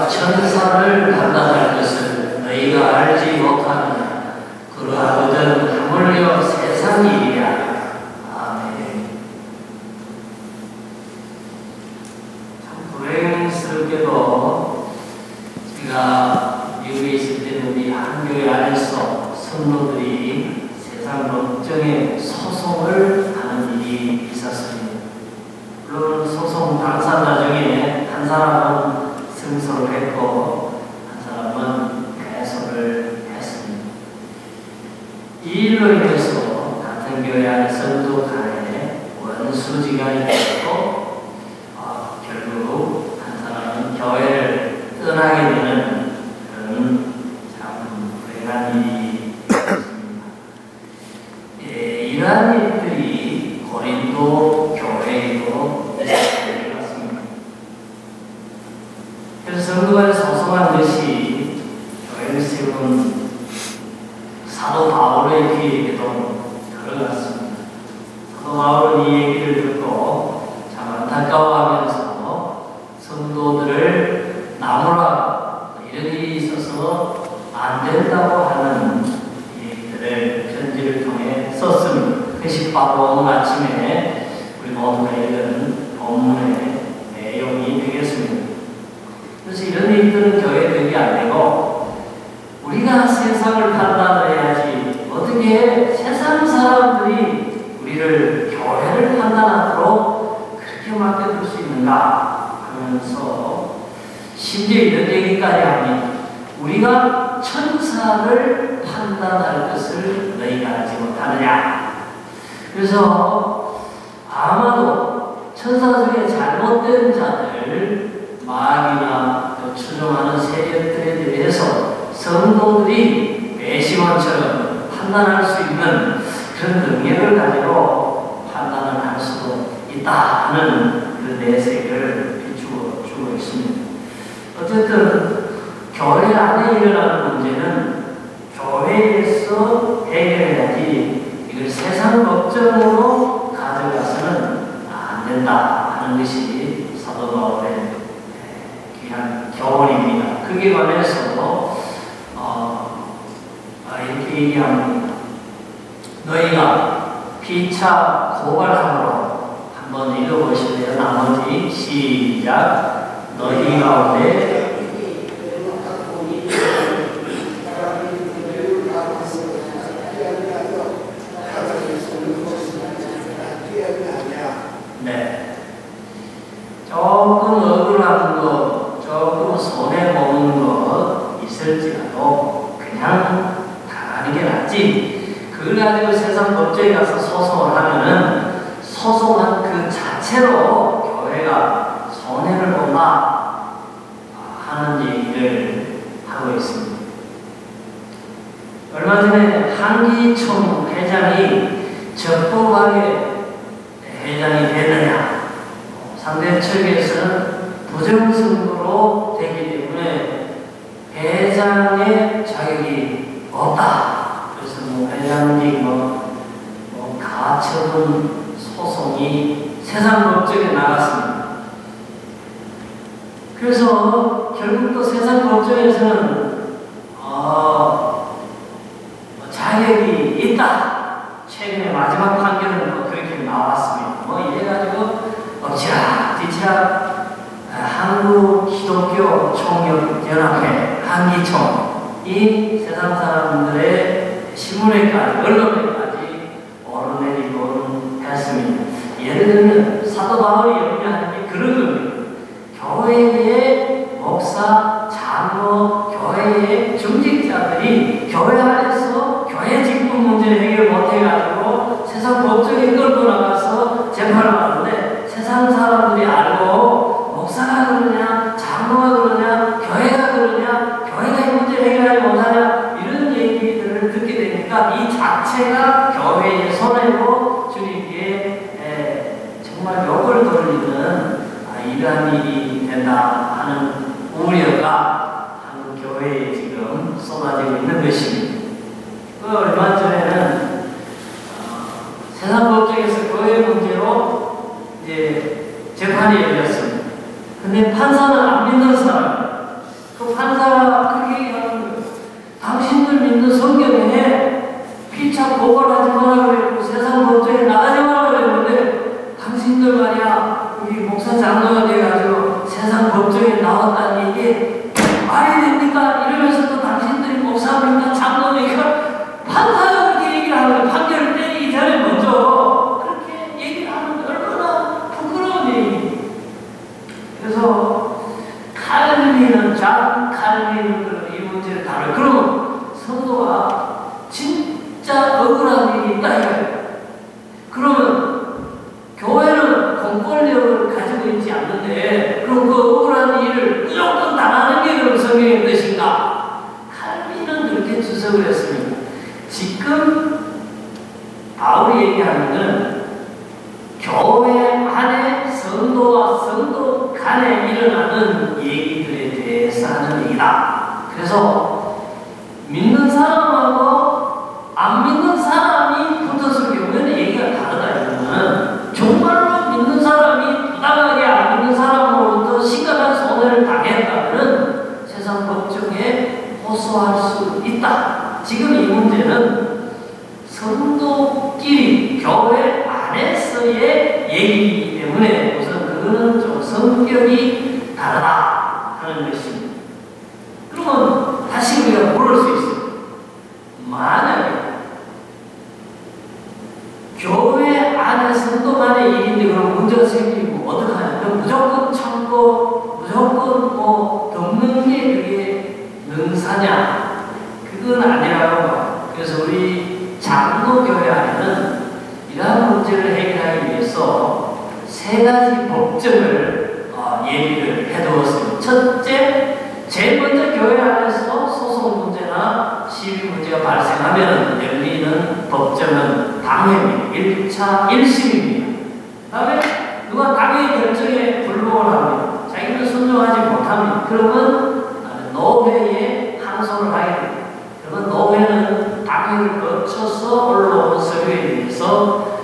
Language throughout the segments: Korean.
천사를 판단할 것을 너희가 알지 못하느냐. 그러하거든 하물며 세상 일이야. 아멘. 참 불행스럽게도 제가 미국에 있을 때는 우리 한교회 안에서 성도들이 세상 법정에 소송을 하는 일이 있었습니다. 물론 소송 당사자 중에 한 사람은 승소를 했고 한 사람은 패소를 했습니다. 이 일로 인해서 같은 교회 안의 성도 간에 원수지간이 되고 결국 한 사람은 교회를 떠나게 되는 그런 참 불행한 일이 있습니다. 이러한 일들이 고린도 교회에도 있었던 것 같습니다. 그래서 성도간에 소송한 것이 교회를 세운 사도 바울의 귀에도 들어갔습니다. 사도 바울은 이 얘기를 듣고 참 안타까워하면서 성도들을 나무라 이런 일이 있어서 안 된다고 하는 얘기들을 편지를 통해 썼습니다. 그것이 바로 오늘 아침에 우리 모두가 읽은 본문의 내용이 되겠습니다. 그래서 이런 일들은 교회적이 안 되고 우리가 세상을 판단해야지 어떻게 세상 사람들이 우리를 교회를 판단하도록 그렇게 맡겨둘 수 있는가 하면서 심지어 이런 얘기까지 합니다. 우리가 천사를 판단할 것을 너희가 알지 못하느냐. 그래서 아마도 천사 중에 잘못된 자들 마귀나 추종하는 세력들에 대해서 성도들이 배심원처럼 판단할 수 있는 그런 능력을 가지고 판단을 할 수도 있다 하는 그 내색을 비추고 있습니다. 어쨌든 교회 안에 일어나는 문제는 교회에서 해결해야지 이걸 세상 법정으로 가져가서는 안 된다 하는 것이 사도 바울의 귀한 교훈입니다. 그에 관해서도 이렇게 얘기합니다. 너희가 피차 고발함으로 한번 읽어보실래요? 나머지 시작. 너희 가운데 네. 조금 억울한 것, 조금 손해보는 것 있을지라도 그냥 당하는 게 낫지. 그걸 가지고 세상 법정에 가서 소송을 하면은 소송한 그 자체로 교회가 손해를 본다 하는 얘기를 하고 있습니다. 얼마 전에 한기총 회장이 적법하게 회장이 되느냐, 상대 측에서는 부정선거로 되기 때문에 회장의 자격이 없다. 그래서 회장직 가처분 소송이 세상 법정에 나갔습니다. 그래서 결국 또 세상 법정에서는 자격이 있다. 최근에 마지막 판결은 또 그렇게 나왔습니다. 이래가지고 엎치락 뒤치락 한국 기독교 총연합회 한기총이 세상 사람들의 신문에까지 언론에까지 오르내리곤 했습니다. 예를 들면 사도 바울이 염려하는 게 그런 겁니다. 교회의 목사, 장로, 교회의 중직자들이 교회 안에서 교회 직분 문제를 해결 못해가지고 세상 법정에 끌고 나가서 재판을 하는데 세상 사람들이 알고 목사가 그러냐, 장로가 그러냐, 교회가 그러냐, 교회가 이 문제를 해결하지 못하냐 이런 얘기들을 듣게 되니까 이 자체가 교회의 손해로 주님께 정말 욕을 돌리는 이러한 일이 된다 하는 우려가 한국 교회에 지금 쏟아지고 있는 것입니다. 얼마 전에는 세상 법정에서 교회 문제로 이제 재판이 열렸습니다. 근데 판사는 안 믿는 사람, 도발하지 마라 그랬고 세상 법정에 나가지 마라 그랬는데 당신들 말이야 우리 목사 장로가 돼가지고 세상 법정에 나왔다는 이게 말이 됩니까? 이러면서 또 당신들이 목사입니까? 장로니까 판사가 그렇게 얘기를 하면 판결을 때리기 전에 먼저 그렇게 얘기를 하면 얼마나 부끄러운 얘기. 그래서 칼빈은 잔 칼빈은 이 문제를 다뤄요. 그러면 성도가 진짜 억울한 일이 있다 이거예요. 그러면 교회는 공권력을 가지고 있지 않는데 그럼 그 억울한 일을 무조건 당하는 게 그럼 성경의 뜻인가? 칼빈은 그렇게 주석을 했습니다. 지금 바울이 얘기하는 건 교회 안에 성도와 성도 간에 일어나는 얘기들에 대해서 하는 얘기다. 그래서 믿는 사람하고 안 믿는 사람이 붙었을 경우에는 얘기가 다르다. 이거는 정말로 믿는 사람이 부당하게 안 믿는 사람으로부터 심각한 손해를 당했다면 세상 법정에 호소할 수 있다. 지금 이 문제는 성도끼리 교회 안에서의 얘기이기 때문에 우선 그거는 좀 성격이 다르다 하는 것입니다. 그러면 다시 우리가 물을 수 있어요. 만약에 교회 안에 성도만의 일인데 그런 문제가 생기면 어떡하냐? 그럼 무조건 참고 무조건 뭐 덮는 게 그게 능사냐? 그건 아니라고 봐요. 그래서 우리 장로교회 안에는 이러한 문제를 해결하기 위해서 세 가지 법정을 얘기를 해두었습니다. 첫째, 제일 먼저 교회 안에서 소송 문제나 시비 문제가 발생하면 열리는 법정은 당회입니다. 1차 1심입니다. 그 다음에 누가 당회 결정에 불복을 합니다. 자기는 순종하지 못합니다. 그러면 노회에 항소를 하게 됩니다. 그러면 노회는 당회를 거쳐서 올라온 서류에 대해서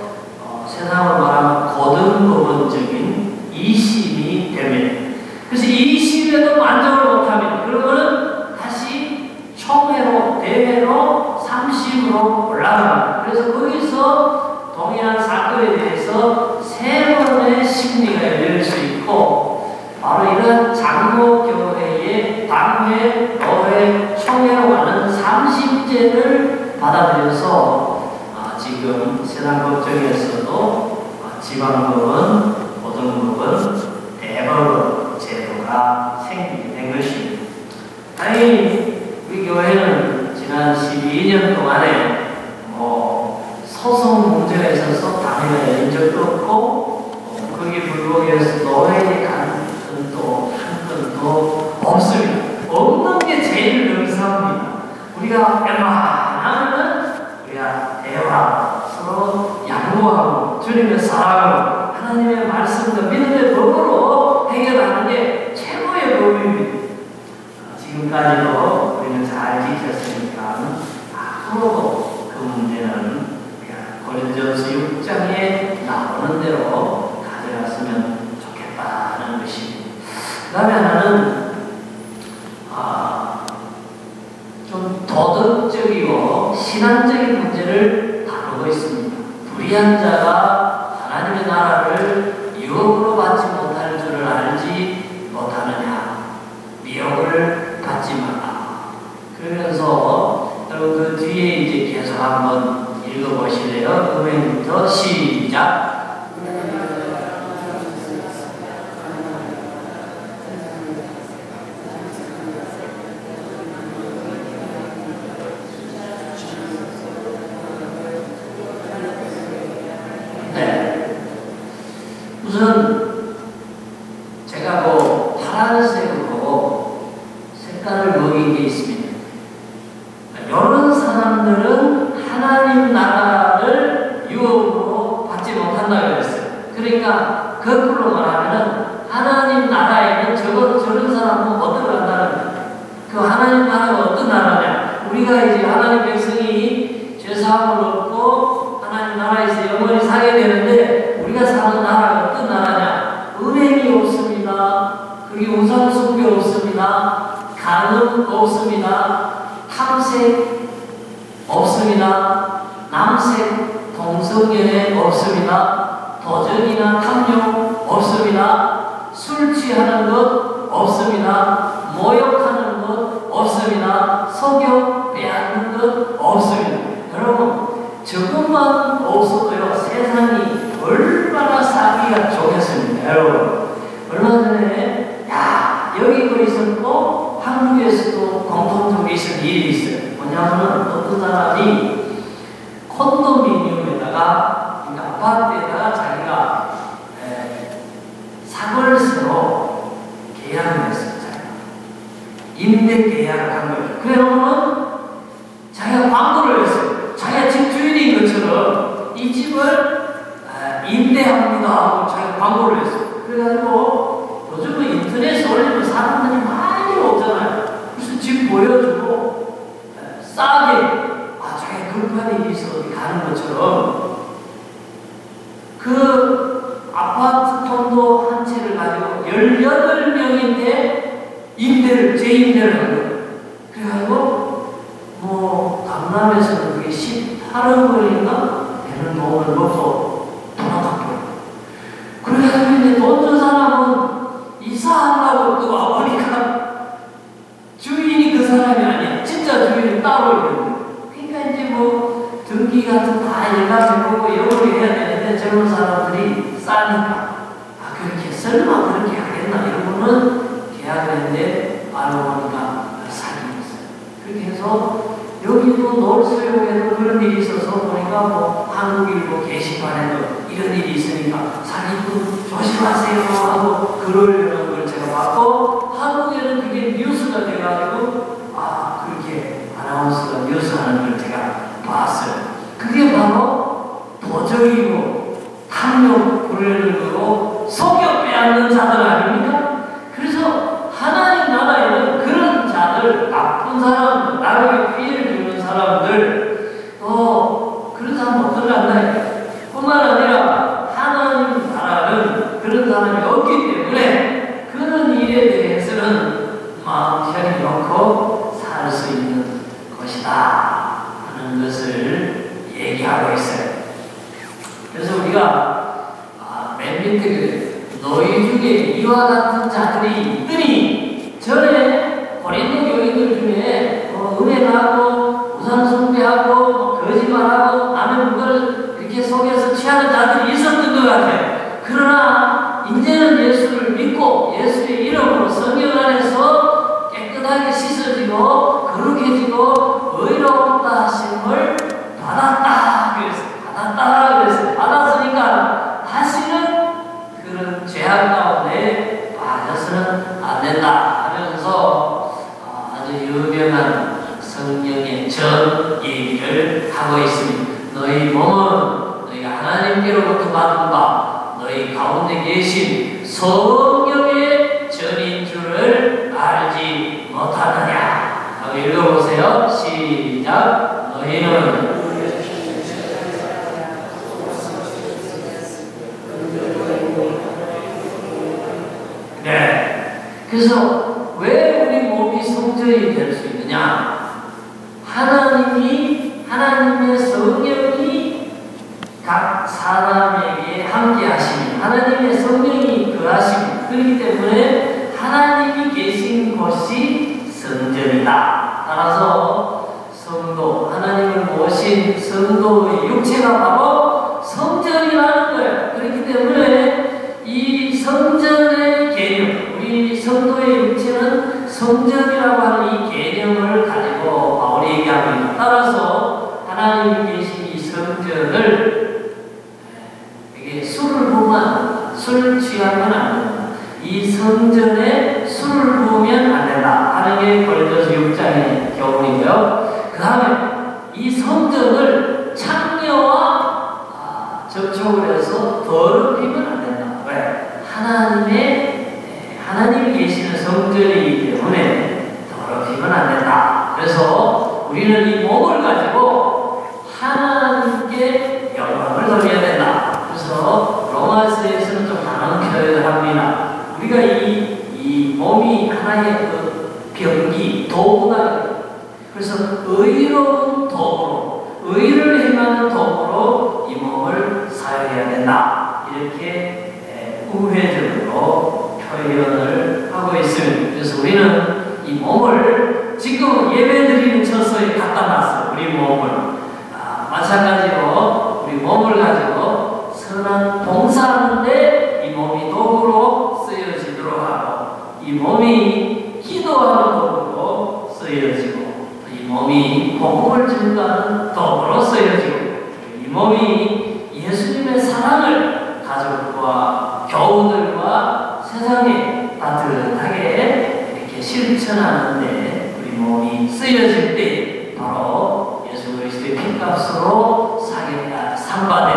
세상으로 말하면 고등법원적인 2심이 됩니다. 그래서 2심에도 만족을 못합니다. 그러면 다시 총회로 대회로 3심으로 올라갑니다. 그래서 거기서 동일한 사건에 대해서 세 번의 심리가 열릴 수 있고 바로 이런 장로교회의 당회, 노회, 총회로 가는 3심제를 받아들여서 지금 세상 법정에서도 지방법원, 고등법원, 대법원 제도가 생기게 된 것입니다. 다행히 우리 교회는 지난 12년 동안에 소송 문제가 있어서 당회가 열린 적도 없고 거기에 불복해서 노회에 간 건도 한 건도 없습니다. 없는 게 제일 능사입니다. 우리가 웬만하면은 우리가 대화, 서로 양보하고 주님의 사랑으로 하나님의 말씀과 믿음의 법으로 해결하는 게 최고의 법입니다. 지금까지도 우리는 잘 지켰으니까 앞으로도 그 문제는 고린도전서 6장에 나오는 대로 가져갔으면 좋겠다는 것입니다. 그 다음에 하나는 좀 도덕적이고 신앙적인 문제를 다루고 있습니다. 불의한 자가 하나님의 나라를 유업으로 받지 못할 줄을 알지 못하느냐. 미혹을 받지 마라. 그러면서 여러분 그 뒤에 이제 계속 한번 읽어보실래요? 음행부터 시작. 우선 제가 파란색으로 색깔을 먹인 게 있습니다. 이런 사람들은 하나님 나라를 유업으로 받지 못한다고 했어요. 그러니까 거꾸로 말하면 하나님 나라에는 저런 사람은 못 들어간다는 거예요. 그 하나님 나라가 어떤 나라냐? 우리가 이제 하나님 백성이 죄사함을 얻고 하나님 나라에서 영원히 살게 되는데 우리가 사는 나라가 어떤 나라냐? 은행이 없습니다. 그게 우상 숭배 없습니다. 간음 없습니다. 탐색 없습니다. 남색 동성연애 없습니다. 도전이나 탐욕 없습니다. 술 취하는 것 없습니다. 모욕하는 것 없습니다. 속여 빼앗는 것 없습니다. 여러분, 저것만 없어도요, 세상이 얼마나 살기가 좋겠습니까? 여러분, 얼마 전에 여기도 있었고 한국에서도 공통적으로 있은 일이 있어요. 뭐냐면 어떤 사람이 콘도미니엄에다가 아파트에다가 자기가 사골세로 계약을 했어요. 임대 계약을 한 거예요. 그래놓고는 자기가 광고를 했어요. 자기가 집 주인인 것처럼 이 집을 임대합니다 하고 자기가 광고를 했어요. 그래가지고 요즘은 인터넷에 올리면 사람들이 많이 오잖아요. 그래서 집 보여주고 싸게 자기가 급한 일이 있어 어디 가는 것처럼 그 아파트 콘도 한 채를 가지고 18명인데 재임대를 한 거예요. 그래가지고 강남에서는 그게 18억 원인가 되는 돈을 먹고 돌아갔고요. 그래가지고 이제 돈 준 사람은 이사하려고 또 와보니까 주인이 그 사람이 아니야. 진짜 주인이 따로 있는. 그러니까 이제 등기 같은 다 일가지고 영업을 해야 되는데 젊은 사람들이 싸니까 그렇게 설마 그렇게 하겠나 이러고는 계약을 했는데 알고 보니까 사기였어요. 그렇게 해서 여기도 놀수용에도 그런 일이 있어서 보니까 한국일보 게시판에도 이런 일이 있으니까 사기꾼 조심하세요 하고 글을 올리는 걸 제가 봤고 한국에는 그게 뉴스가 돼가지고 그렇게 아나운서가 뉴스하는 걸 제가 봤어요. 그게 바로 도적이고 탐욕 부르는 거고 속여 빼앗는 자들 아닙니까? 그래서 하나님 나라에는 그런 자들, 나쁜 사람들, 나에게 피해를 주는 사람들 그런 사람 어떨란다. 뿐만 아니라 하나님 나라는 그런 사람이 없기 때문에 그런 일에 대해서는 마음 편히 놓고 살 수 있는 것이다 하는 것을 얘기하고 있어요. 그래서 우리가 맨 밑에 너희 중에 이와 같은 자들이 있더니 전에 고린도 교인들 중에 은혜하고 우상숭배하고 거짓말하고 남의 물건을 이렇게 속여서 취하는 자들이 있었던 것 같아요. 그러나 이제는 예수를 믿고 예수의 이름으로 성령 안에서 깨끗하게 씻어지고 거룩해지고 의롭다 하심을 받았다 그랬어요. 받았으니까 다시는 그런 죄악 가운데 빠져서는 안 된다 하면서 아주 유명한 성령의 전 얘기를 하고 있습니다. 너희 몸은 너희가 하나님께로부터 받은 바 너희 가운데 계신 성령의 전인 줄을 알지 못하느냐. 한번 읽어보세요. 시작. 너희는 그래서 왜 우리 몸이 성전이 될 수 있느냐? 하나님의 성령이 각 사람에게 함께 하시니 하나님의 성령이 거하시니 그렇기 때문에 하나님이 계신 곳이 성전이다. 따라서 성도, 하나님을 모신 성도의 육체가 바로 성전이라는 거예요. 그렇기 때문에 이 성전의 개념, 우리 성도의 육체는 성전이라고 하는 이 개념을 가지고 바울이 얘기합니다. 따라서 하나님이 계신 이 성전을 이게 술 취하면 안 된다. 이 성전에 술을 부으면 안 된다 하는 게 고린도서 6장의 교훈이고요. 그 다음에 이 성전을 창녀와 접촉을 해서 더럽히면 안 된다. 왜? 하나님이 계시는 성전이기 때문에 더럽히면 안 된다. 그래서 우리는 이 몸을 가지고 하나님께 영광을 돌려야 된다. 그래서 로마서에서는 좀 다른 표현을 합니다. 우리가 이 몸이 하나의 그 병기, 도구다. 그래서 의로운 도구로, 의를 쓰여지는 도구로 이 몸을 사용해야 된다. 이렇게 우회적으로 표현을 하고 있습니다. 그래서 우리는 이 몸을 지금 예배드리는 처소에 갖다 놨어요. 우리 몸을. 마찬가지로 우리 몸을 가지고 선한 봉사하는데 이 몸이 도구로 쓰여지도록 하고, 이 몸이 기도하는 도구로 쓰여지고, 이 몸이 복음을 증거하는 도구로 쓰여지고, 이 몸이 예수님의 사랑을 가족과 교우들과 세상에 따뜻하게 이렇게 실천하는데 우리 몸이 쓰여질 때 바로 예수 그리스도의 핏값으로 상받은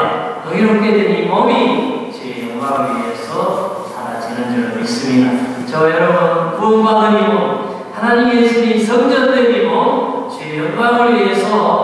의롭게 된 이 몸이 주의 영광을 위해서 사라지는 줄 믿습니다. 저 여러분, 구원받은 이 몸, 하나님의 신이 성전된 이 몸, 주의 영광을 위해서